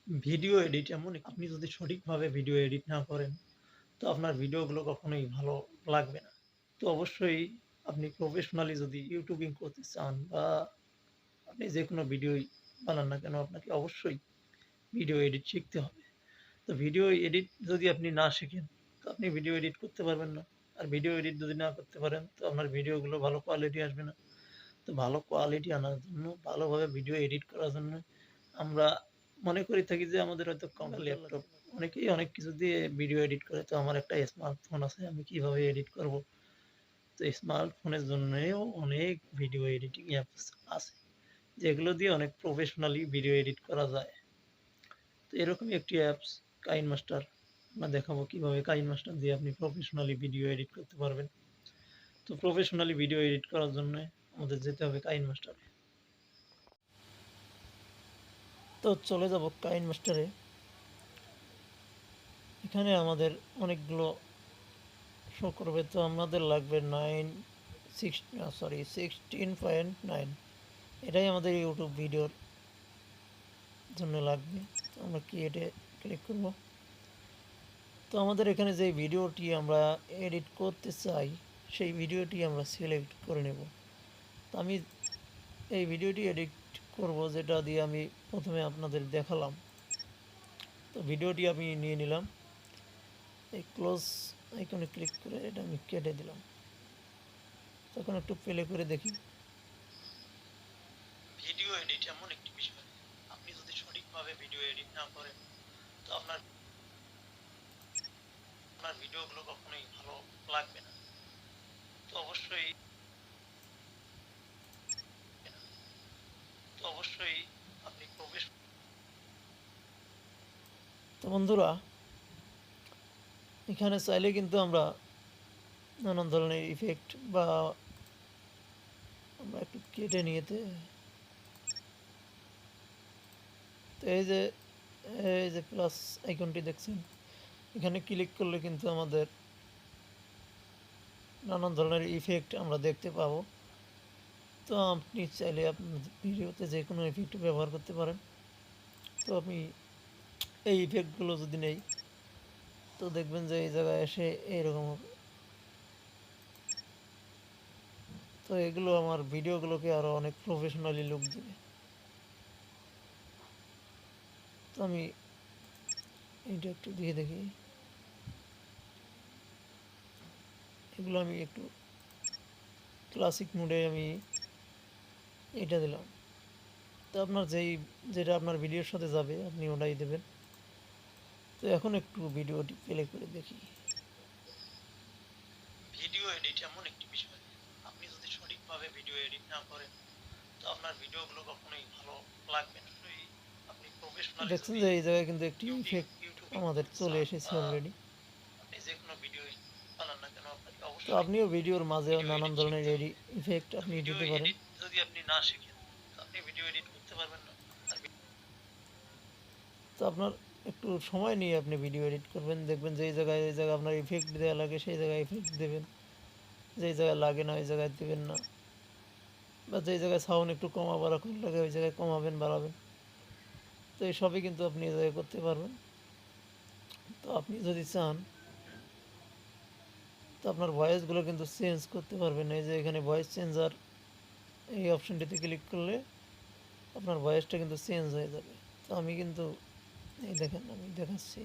Video edit এমন আপনি যদি সঠিকভাবে ভিডিও এডিট না করেন তো আপনার ভিডিওগুলো কখনোই ভালো লাগবে না। তো অবশ্যই আপনি প্রফেশনালি যদি ইউটিউবিং করতে চান বা আপনি যেকোনো ভিডিওই বানান না কেন আপনাকে অবশ্যই ভিডিও এডিট শিখতে হবে। তো ভিডিও এডিট যদি আপনি না শিখেন তো আপনি ভিডিও এডিট করতে পারবেন না। আর ভিডিও এডিট যদি না করতে পারেন তো আপনার ভিডিওগুলো ভালো কোয়ালিটি আসবে না। তো ভালো কোয়ালিটি আনার জন্য ভালোভাবে ভিডিও এডিট করার জন্য আমরা মনে করে থাকি যে আমাদের হয়তো ল্যাপটপ অনেকেই অনেক কিছু দিয়ে ভিডিও এডিট করে। তো আমার একটা স্মার্টফোন আছে আমি কিভাবে এডিট করব? তো স্মার্টফোনের জন্যেও অনেক ভিডিও এডিটিং অ্যাপস আছে যেগুলো দিয়ে অনেক প্রফেশনালি ভিডিও এডিট করা যায়। তো এরকমই একটি অ্যাপস কাইনমাস্টার। আমরা দেখাবো কিভাবে কাইনমাস্টার দিয়ে আপনি প্রফেশনালি ভিডিও এডিট করতে পারবেন। তো প্রফেশনালি ভিডিও এডিট করার জন্য আমাদের যেতে হবে কাইনমাস্টারে। তো চলে যাব কাইনমাস্টারে। এখানে আমাদের অনেকগুলো শো করবে। তো আমাদের লাগবে 16.9, এটাই আমাদের ইউটিউব ভিডিওর জন্য লাগবে। তো আমরা ক্রিয়েটে ক্লিক করব। তো আমাদের এখানে যে ভিডিওটি আমরা এডিট করতে চাই সেই ভিডিওটি আমরা সিলেক্ট করে নেব। তো আমি এই ভিডিওটি এডিট করব যেটা দিয়ে আমি প্রথমে আপনাদের দেখালাম। তো ভিডিওটি আমি নিয়ে নিলাম, এই ক্লোজ আইকনে ক্লিক করে এটা আমি কেটে দিলাম। তখন একটু প্লে করে দেখি। ভিডিও এডিট এমন একটি বিষয় আপনি যদি সঠিকভাবে ভিডিও এডিট না করেন তো আপনার ভিডিওগুলো কখনোই ভালো লাগবে না। তো অবশ্যই আপনি তো বন্ধুরা এখানে চাইলে কিন্তু আমরা নানান ধরনের ইফেক্ট বা আমরা একটু কেটে নিয়েতে তো এই যে প্লাস আইকনটি দেখছেন এখানে ক্লিক করলে কিন্তু আমাদের নানান ধরনের ইফেক্ট আমরা দেখতে পাবো। তো আপনি চাইলে আপনার ভিডিওতে যে কোনো ইফেক্ট ব্যবহার করতে পারেন। তো আমি এই ইফেক্টগুলো যদি নেই তো দেখবেন যে এই জায়গায় এসে এইরকম হবে। তো এগুলো আমার ভিডিওগুলোকে আরও অনেক প্রফেশনালি লুক দেবে। তো আমি এইটা একটু দিয়ে দেখি। এগুলো আমি একটু ক্লাসিক মোডে আমি এটা দিলাম। তো আপনার যেটা আপনার ভিডিওর সাথে যাবে আপনি ওটাই দেবেন। তো এখন একটু ভিডিওটি প্লে করে দেখি। ভিডিও এডিট এমন একটি বিষয় আপনি যদি সঠিকভাবে ভিডিও এডিট না করেন তো আপনার ভিডিওগুলো কখনোই ভালো লাগবে না। আপনি প্রফেশনালি দেখছেন যে এই জায়গায় কিন্তু একটি ইফেক্ট আমাদের চলে এসেছে অলরেডি। আপনি যে কোনো ভিডিও বানান না কেন আপনাকে অবশ্যই তো আপনিও ভিডিওর মাঝে নানান ধরনের ইফেক্ট আপনি দিতে পারেন। যদি আপনি না শিখেন তো আপনি ভিডিও এডিট করতে পারবেন না। তো আপনার একটু সময় নিয়ে আপনি ভিডিও এডিট করবেন, দেখবেন যে এই জায়গায় আপনার ইফেক্ট দেওয়া লাগে সেই জায়গায় ইফেক্ট দেবেন, যেই জায়গায় লাগে না ওই জায়গায় দেবেন না, বা যেই জায়গায় সাউন্ড একটু কমা বাড়া করে লাগে ওই জায়গায় কমাবেন বাড়াবেন। তো এই সবই কিন্তু আপনি এই জায়গায় করতে পারবেন। তো আপনি যদি চান তো আপনার ভয়েসগুলো কিন্তু চেঞ্জ করতে পারবেন। এই যে এখানে ভয়েস চেঞ্জার এই অপশনটিতে ক্লিক করলে আপনার ভয়েসটা কিন্তু চেঞ্জ হয়ে যাবে। তো আমি কিন্তু এই দেখেন আমি দেখাচ্ছি।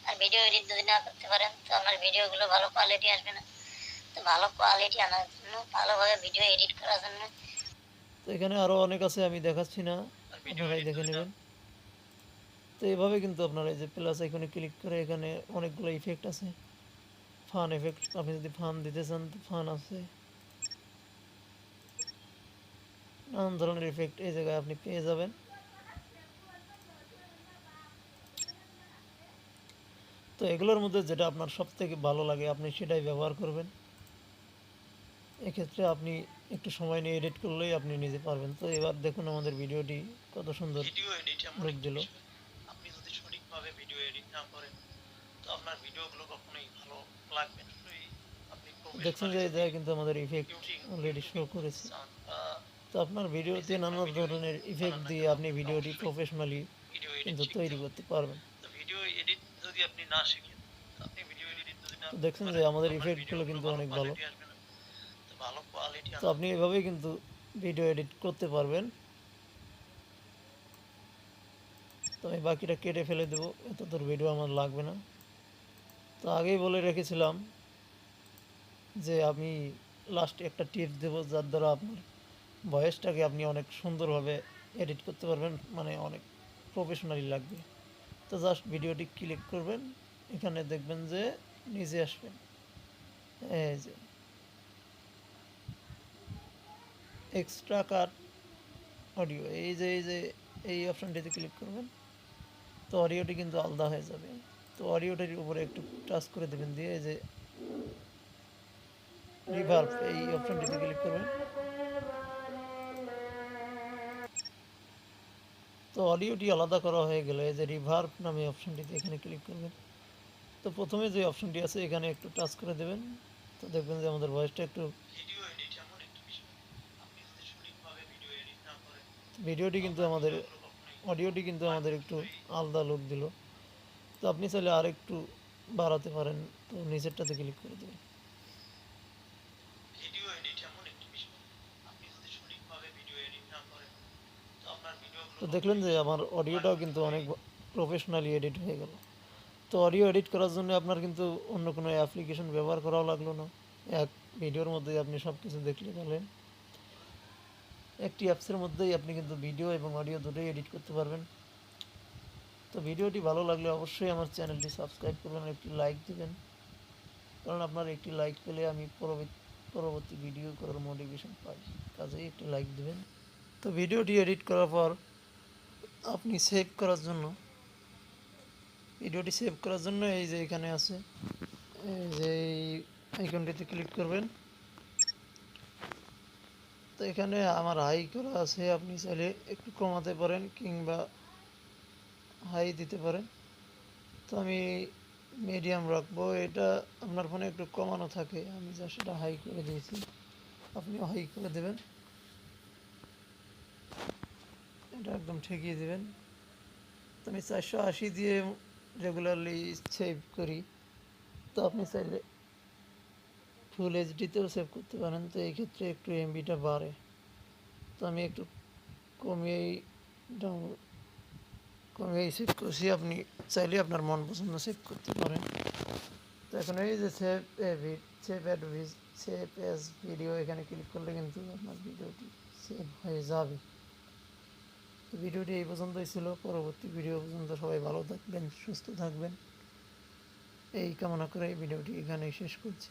আর ভিডিও এডিট যদি না করতে পারেন তো আপনার ভিডিওগুলো ভালো কোয়ালিটি আসবে না। তো ভালো কোয়ালিটি আনার জন্য ভালোভাবে ভিডিও এডিট করার জন্য তো এখানে আরও অনেক আছে আমি দেখাচ্ছি না, আপনারাই দেখে নেবেন। তো এইভাবে কিন্তু আপনারা এই যে প্লাস আইকনে ক্লিক করে এখানে অনেকগুলো ইফেক্ট আছে, ফান এফেক্ট আপনি যদি ফান দিতে চান তো ফান আছে, নানান ধরনের ইফেক্ট এই জায়গায় আপনি পেয়ে যাবেন। তো এগুলোর মধ্যে যেটা আপনার সব থেকে ভালো লাগে আপনি সেটাই ব্যবহার করবেন। এক্ষেত্রে আপনি একটু সময় নিয়ে এডিট করলেই আপনি নিজে পারবেন। তো এবার দেখুন আমাদের ভিডিওটি কত সুন্দর লুক দিল। আপনি যদি সঠিকভাবে ভিডিও এডিট না করেন তো আপনার ভিডিওগুলো কখনোই ভালো লাগবে না। দেখছেন যে এই জায়গায় কিন্তু আমাদের ইফেক্ট অলরেডি শো করেছে। তো আপনার ভিডিওতে নানা ধরনের ইফেক্ট দিয়ে আপনি ভিডিওটি প্রফেশনালি কিন্তু তৈরি করতে পারবেন। তো ভিডিও এডিট যদি আপনি না শিখেন, আপনি ভিডিও এডিট যদি না দেখছেন যে আমাদের ইফেক্টগুলো কিন্তু অনেক ভালো। তো ভালো কোয়ালিটি তো আপনি এভাবেই কিন্তু ভিডিও এডিট করতে পারবেন। তো আমি বাকিটা কেটে ফেলে দেবো, এত তোর ভিডিও আমার লাগবে না। তো আগেই বলে রেখেছিলাম যে আমি লাস্টে একটা টিপস দেবো, যার দ্বারা আপনার ভয়েসটাকে আপনি অনেক সুন্দরভাবে এডিট করতে পারবেন, মানে অনেক প্রফেশনালি লাগবে। তো জাস্ট ভিডিওটি ক্লিক করবেন, এখানে দেখবেন যে নিচে আসবেন, এই যে এক্সট্রা কাট অডিও, এই যে এই অপশানটিতে ক্লিক করবেন। তো অডিওটি কিন্তু আলাদা হয়ে যাবে। তো অডিওটির উপরে একটু টাচ করে দেবেন, দিয়ে এই যে রিভার্ব এই অপশানটিতে ক্লিক করবেন। তো অডিওটি আলাদা করা হয়ে গেলে এই যে রিভার্ব নামে অপশানটিতে এখানে ক্লিক করবেন। তো প্রথমে যে অপশানটি আছে এখানে একটু টাচ করে দেবেন। তো দেখবেন যে আমাদের ভয়েসটা একটু ভিডিওটি কিন্তু আমাদের অডিওটি কিন্তু আমাদের একটু আলাদা লুক দিল। তো আপনি চাইলে আর একটু বাড়াতে পারেন, তো নিচেরটাতে ক্লিক করে দেবেন। তো দেখলেন যে আমার অডিওটাও কিন্তু অনেক প্রফেশনালি এডিট হয়ে গেল। তো অডিও এডিট করার জন্য আপনার কিন্তু অন্য কোনো অ্যাপ্লিকেশন ব্যবহার করাও লাগলো না, এক ভিডিওর মধ্যেই আপনি সব কিছু দেখলে পেলেন। একটি অ্যাপসের মধ্যেই আপনি কিন্তু ভিডিও এবং অডিও দুটোই এডিট করতে পারবেন। তো ভিডিওটি ভালো লাগলে অবশ্যই আমার চ্যানেলটি সাবস্ক্রাইব করবেন, একটি লাইক দেবেন, কারণ আপনার একটি লাইক পেলে আমি পরবর্তী ভিডিও করার মোটিভেশন পাই, কাজেই একটি লাইক দেবেন। তো ভিডিওটি এডিট করার পর আপনি সেভ করার জন্য ভিডিওটি সেভ করার জন্য এই যে এখানে আছে, এই যে এই আইকনটিতে ক্লিক করবেন। তো এখানে আমার হাই করা আছে, আপনি চাইলে একটু কমাতে পারেন কিংবা হাই দিতে পারেন। তো আমি মিডিয়াম রাখবো, এটা আপনার ফোনে একটু কমানো থাকে, আমি যা সেটা হাই করে দিয়েছি, আপনিও হাই করে দেবেন, এটা একদম ঠেকিয়ে দেবেন। তো আমি 480 দিয়ে রেগুলারলি সেভ করি। তো আপনি চাইলে ফুল এইচডিতেও সেভ করতে পারেন, তো এই ক্ষেত্রে একটু এমবিটা বাড়ে। তো আমি একটু কমিয়েই কমিয়েই সেভ করছি, আপনি চাইলে আপনার মন পছন্দ সেভ করতে পারেন। তো এখন এই যে সেভ অ্যাজ ভিডিও এখানে ক্লিক করলে কিন্তু আপনার ভিডিওটি সেভ হয়ে যাবে। তো ভিডিওটি এই পর্যন্তই ছিল, পরবর্তী ভিডিও পর্যন্ত সবাই ভালো থাকবেন, সুস্থ থাকবেন, এই কামনা করে এই ভিডিওটি এখানেই শেষ করছি।